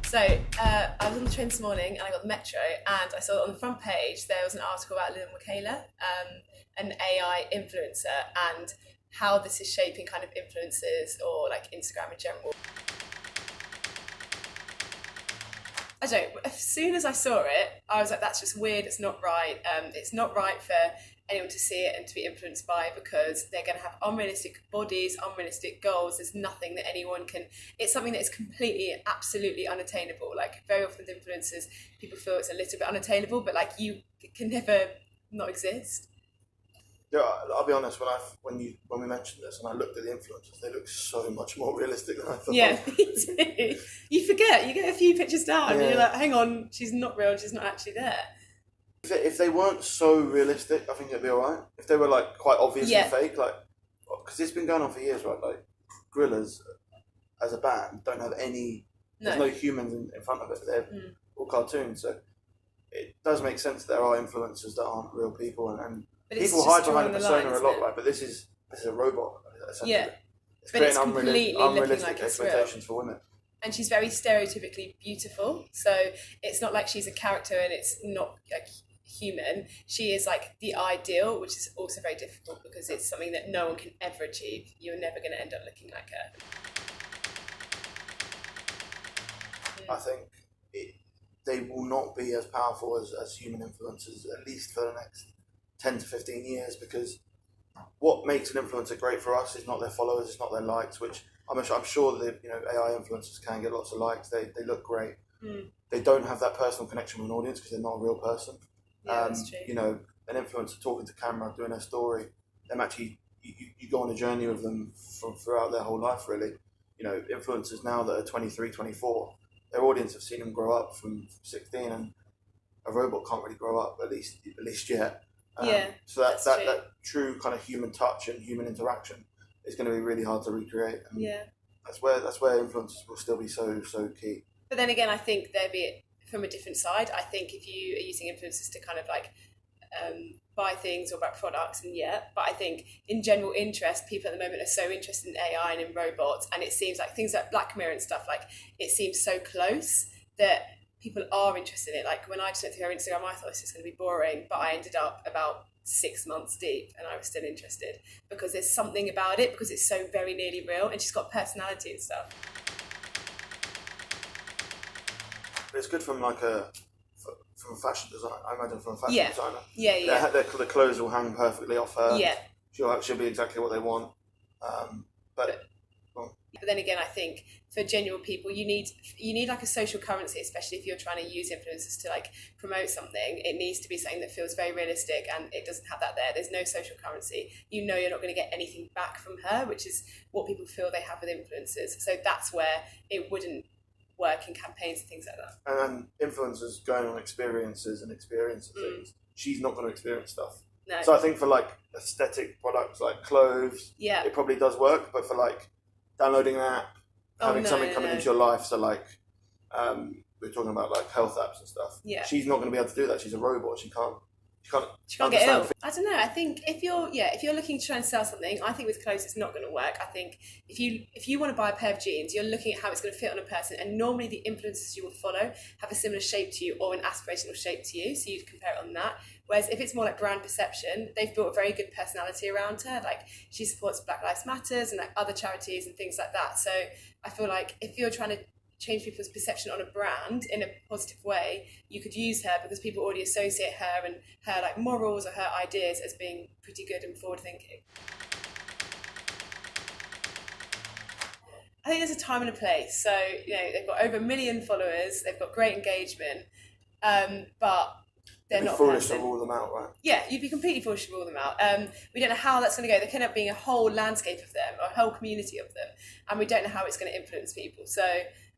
So I was on the train this morning and I got the metro and I saw on the front page there was an article about Lil Miquela, an AI influencer, and how this is shaping kind of influencers or like Instagram in general. I don't know, as soon as I saw it, I was like, that's just weird, it's not right. It's not right for anyone to see it and to be influenced by, because they're going to have unrealistic bodies, unrealistic goals. There's nothing that anyone can, it's something that is completely, absolutely unattainable. Like very often with influencers, people feel it's a little bit unattainable, but like you can never not exist. Yeah, I'll be honest. When we mentioned this and I looked at the influencers, they look so much more realistic than I thought. Yeah, me too. You forget. You get a few pictures down, and you're like, "Hang on, she's not real. She's not actually there." If they weren't so realistic, I think it'd be alright. If they were like quite obviously fake, like because it's been going on for years, right? Like Gorillaz as a band don't have any. There's no humans in front of it. They're all cartoons, so it does make sense there are influencers that aren't real people, and people hide behind a persona a lot, right? But this is a robot. Yeah, it's but it's completely unrealistic like expectations for women. And she's very stereotypically beautiful, so it's not like she's a character and it's not like human. She is like the ideal, which is also very difficult because it's something that no one can ever achieve. You're never going to end up looking like her. I think they will not be as powerful as human influencers, at least for the next 10 to 15 years, because what makes an influencer great for us is not their followers, it's not their likes, which I'm sure that AI influencers can get lots of likes. They look great. They don't have that personal connection with an audience because they're not a real person. Yeah, that's true. An influencer talking to camera, doing their story, them actually you go on a journey with them throughout their whole life, really. Influencers now that are 23, 24, their audience have seen them grow up from 16, and a robot can't really grow up, at least yet. So that true kind of human touch and human interaction is going to be really hard to recreate. And that's where influencers will still be so key. But then again, I think they'd be from a different side. I think if you are using influencers to kind of like buy things or buy products, but I think in general interest, people at the moment are so interested in AI and in robots, and it seems like things like Black Mirror and stuff, like it seems so close that people are interested in it. Like when I just went through her Instagram, I thought this was going to be boring, but I ended up about 6 months deep and I was still interested because there's something about it, because it's so very nearly real and she's got personality and stuff. It's good from a fashion design. I imagine from a fashion designer. Yeah. The clothes will hang perfectly off her. Yeah. She'll be exactly what they want. But then again, I think for genuine people, you need like a social currency, especially if you're trying to use influencers to like promote something. It needs to be something that feels very realistic, and it doesn't have that there. There's no social currency. You're not going to get anything back from her, which is what people feel they have with influencers. So that's where it wouldn't work in campaigns and things like that. And influencers going on experiences and things. She's not going to experience stuff. No. So I think for like aesthetic products like clothes, it probably does work. But for like downloading an app, having something coming into your life, so like we're talking about like health apps and stuff. Yeah. She's not going to be able to do that. She's a robot. She can't get ill. I don't know. I think if you're looking to try and sell something, I think with clothes it's not going to work. I think if you want to buy a pair of jeans, you're looking at how it's going to fit on a person, and normally the influencers you will follow have a similar shape to you or an aspirational shape to you, so you'd compare it on that. Whereas if it's more like brand perception, they've built a very good personality around her. Like she supports Black Lives Matters and like other charities and things like that. So I feel like if you're trying to change people's perception on a brand in a positive way, you could use her because people already associate her and her like morals or her ideas as being pretty good and forward thinking. I think there's a time and a place. So they've got over 1 million followers, they've got great engagement, but they're not foolish to rule them out, right? Yeah, you'd be completely foolish to rule them out. We don't know how that's going to go. There can end up being a whole landscape of them, or a whole community of them, and we don't know how it's going to influence people. So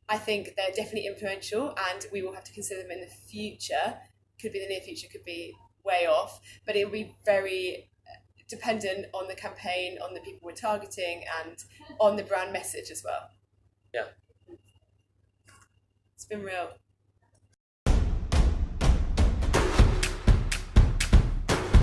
I think they're definitely influential, and we will have to consider them in the future. Could be the near future, could be way off, but it will be very dependent on the campaign, on the people we're targeting, and on the brand message as well. Yeah. It's been real.